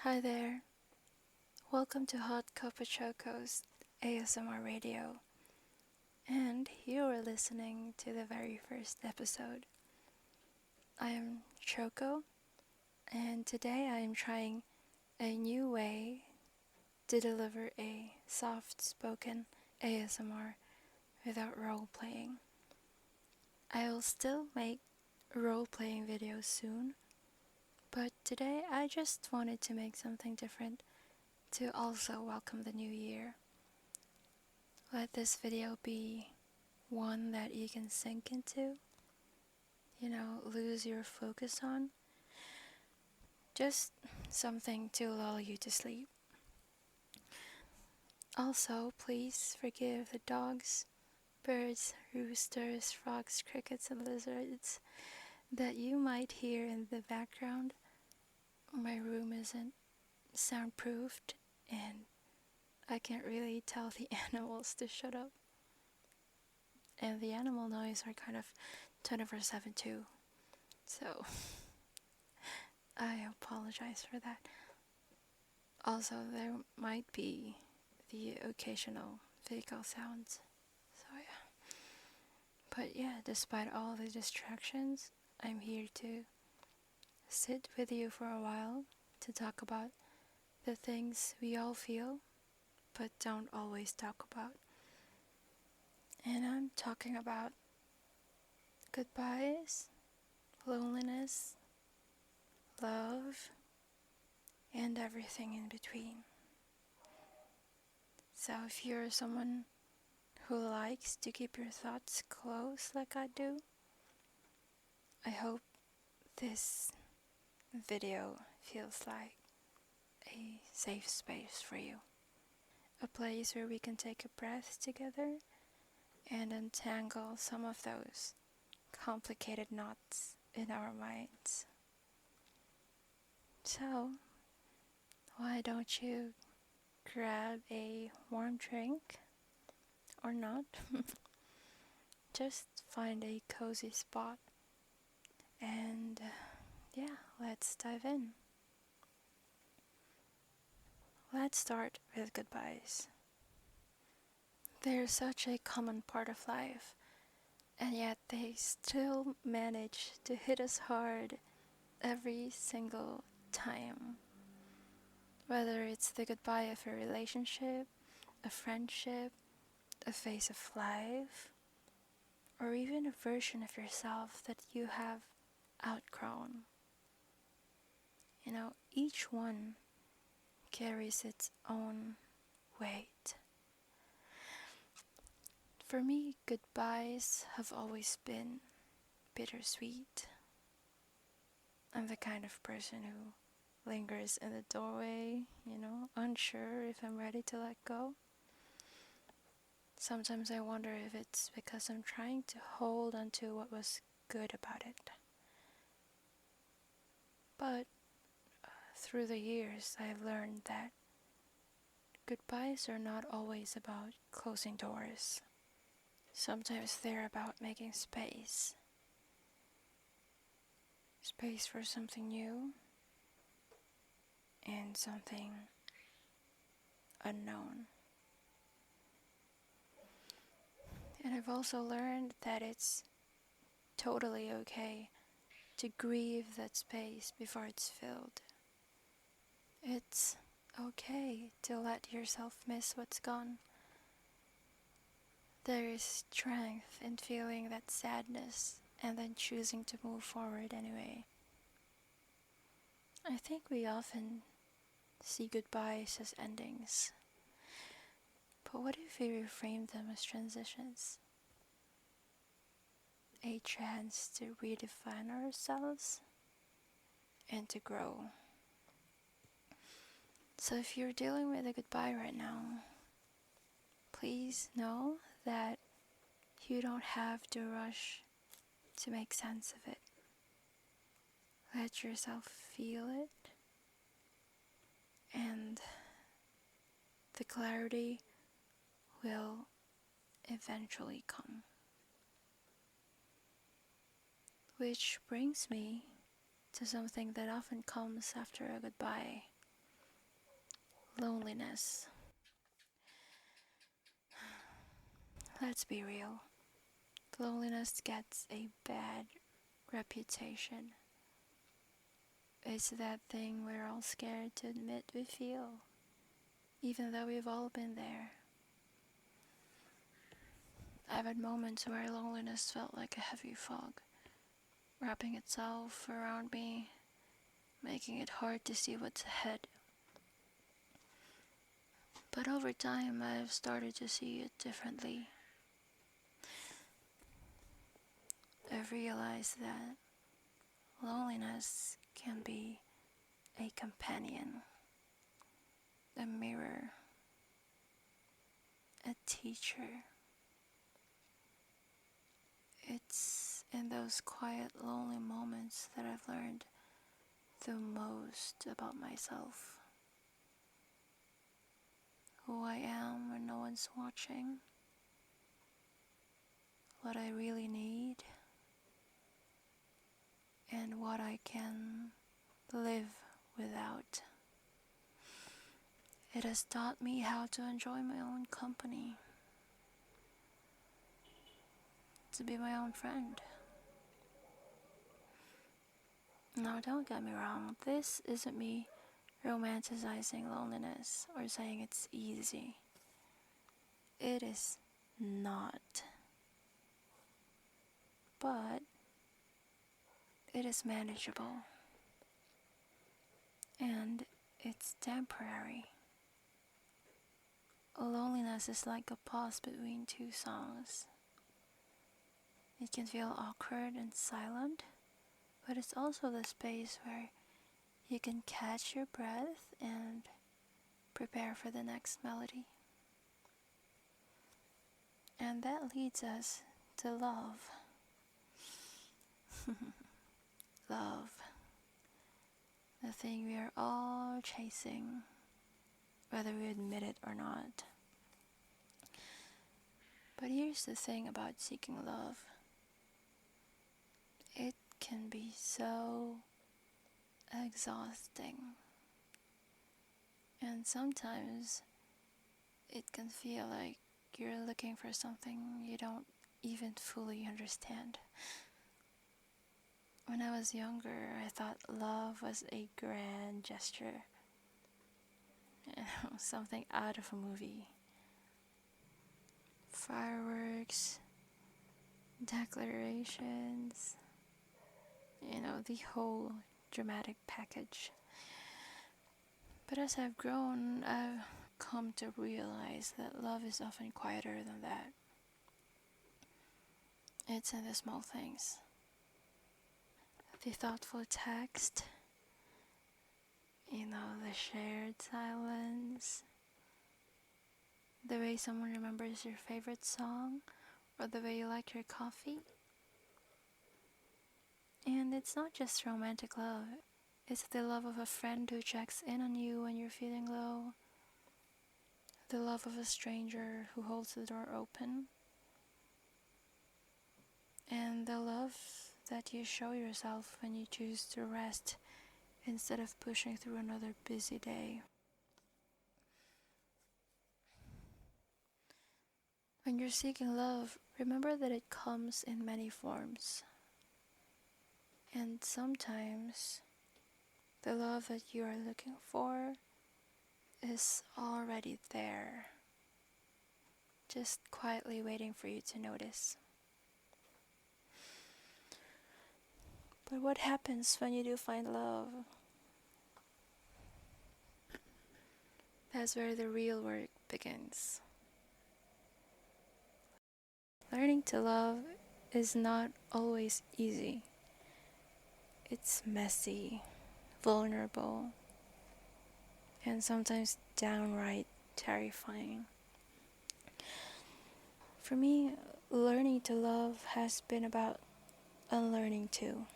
Hi there, welcome to hotcuppachoco's ASMR radio, and you are listening to the very first episode. I am Choco, and today I am trying a new way to deliver a soft-spoken ASMR without role-playing. I will still make role-playing videos soon, but today I just wanted to make something different to also welcome the new year. Let this video be one that you can sink into, lose your focus on. Just something to lull you to sleep. Also, please forgive the dogs, birds, roosters, frogs, crickets, and lizards that you might hear in the background. My room isn't soundproofed, and I can't really tell the animals to shut up. And the animal noise are kind of 24/7 too. So I apologize for that. Also, there might be the occasional vehicle sounds. So yeah. But yeah, despite all the distractions, I'm here to sit with you for a while to talk about the things we all feel but don't always talk about. And I'm talking about goodbyes, loneliness, love, and everything in between. So if you're someone who likes to keep your thoughts close like I do, I hope this video feels like a safe space for you. A place where we can take a breath together and untangle some of those complicated knots in our minds. So, why don't you grab a warm drink or not? Just find a cozy spot and yeah, let's dive in. Let's start with goodbyes. They're such a common part of life, and yet they still manage to hit us hard every single time. Whether it's the goodbye of a relationship, a friendship, a phase of life, or even a version of yourself that you have outgrown. Each one carries its own weight. For me, goodbyes have always been bittersweet. I'm the kind of person who lingers in the doorway, unsure if I'm ready to let go. Sometimes I wonder if it's because I'm trying to hold onto what was good about it. But through the years, I've learned that goodbyes are not always about closing doors. Sometimes they're about making space. Space for something new and something unknown. And I've also learned that it's totally okay to grieve that space before it's filled. It's okay to let yourself miss what's gone. There is strength in feeling that sadness and then choosing to move forward anyway. I think we often see goodbyes as endings. But what if we reframe them as transitions? A chance to redefine ourselves and to grow. So if you're dealing with a goodbye right now, please know that you don't have to rush to make sense of it. Let yourself feel it, and the clarity will eventually come. Which brings me to something that often comes after a goodbye. Loneliness. Let's be real. Loneliness gets a bad reputation. It's that thing we're all scared to admit we feel, even though we've all been there. I've had moments where loneliness felt like a heavy fog, wrapping itself around me, making it hard to see what's ahead. But over time, I've started to see it differently. I've realized that loneliness can be a companion, a mirror, a teacher. It's in those quiet, lonely moments that I've learned the most about myself. Who I am when no one's watching. What I really need. And what I can live without. It has taught me how to enjoy my own company. To be my own friend. Now don't get me wrong, this isn't me romanticizing loneliness or saying it's easy. It is not. But it is manageable. And it's temporary. Loneliness is like a pause between two songs. It can feel awkward and silent, but it's also the space where you can catch your breath and prepare for the next melody. And that leads us to love. Love. The thing we are all chasing, whether we admit it or not. But here's the thing about seeking love. It can be so exhausting. And sometimes it can feel like you're looking for something you don't even fully understand. When I was younger, I thought love was a grand gesture. Something out of a movie. Fireworks, declarations, the whole dramatic package. But as I've grown, I've come to realize that love is often quieter than that. It's in the small things. The thoughtful text, the shared silence, the way someone remembers your favorite song, or the way you like your coffee. And it's not just romantic love. It's the love of a friend who checks in on you when you're feeling low. The love of a stranger who holds the door open. And the love that you show yourself when you choose to rest instead of pushing through another busy day. When you're seeking love, remember that it comes in many forms. And sometimes the love that you are looking for is already there, just quietly waiting for you to notice. But what happens when you do find love? That's where the real work begins. Learning to love is not always easy. It's messy, vulnerable, and sometimes downright terrifying. For me, learning to love has been about unlearning too.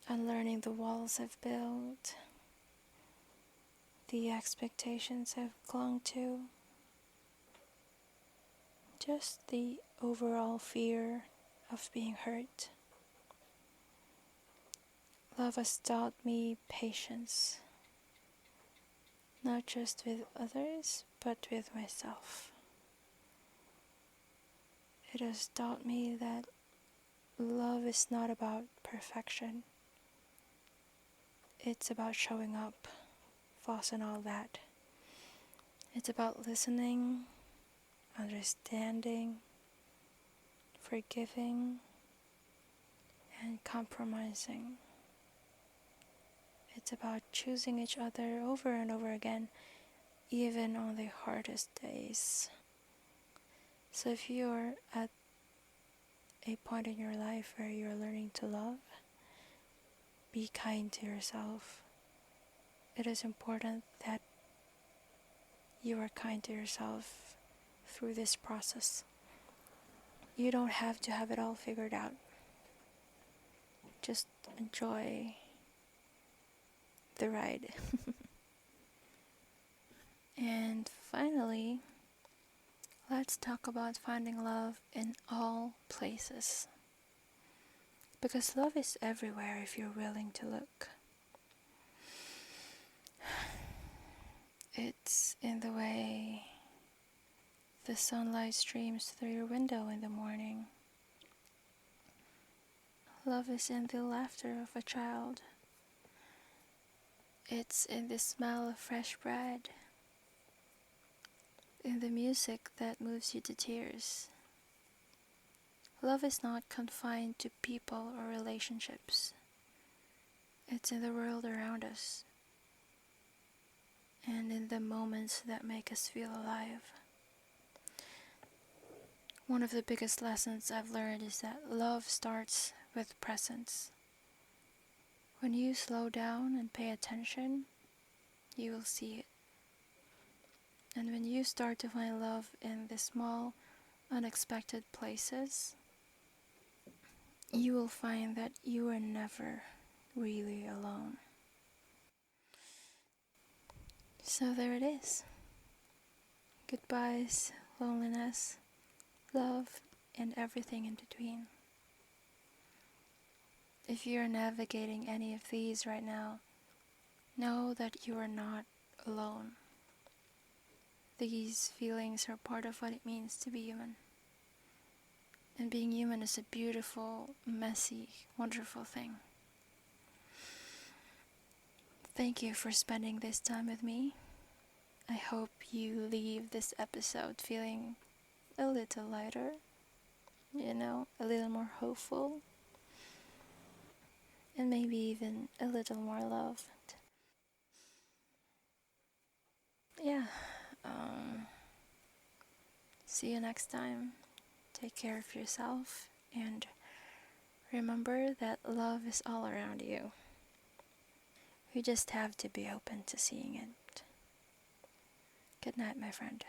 Unlearning the walls I've built, the expectations I've clung to, just the overall fear of being hurt. Love has taught me patience, not just with others, but with myself. It has taught me that love is not about perfection. It's about showing up, flaws and all that. It's about listening, understanding, forgiving, and compromising. It's about choosing each other over and over again, even on the hardest days. So if you're at a point in your life where you're learning to love, be kind to yourself. It is important that you are kind to yourself through this process. You don't have to have it all figured out. Just enjoy the ride. And finally, let's talk about finding love in all places. Because love is everywhere if you're willing to look. It's in the way the sunlight streams through your window in the morning. Love is in the laughter of a child. It's in the smell of fresh bread. In the music that moves you to tears. Love is not confined to people or relationships. It's in the world around us. And in the moments that make us feel alive. One of the biggest lessons I've learned is that love starts with presence. When you slow down and pay attention, you will see it. And when you start to find love in the small, unexpected places, you will find that you are never really alone. So there it is. Goodbyes, loneliness, love, and everything in between. If you're navigating any of these right now, know that you are not alone. These feelings are part of what it means to be human. And being human is a beautiful, messy, wonderful thing. Thank you for spending this time with me. I hope you leave this episode feeling a little lighter, a little more hopeful, and maybe even a little more loved. Yeah, see you next time. Take care of yourself, and remember that love is all around you. You just have to be open to seeing it. Good night, my friend.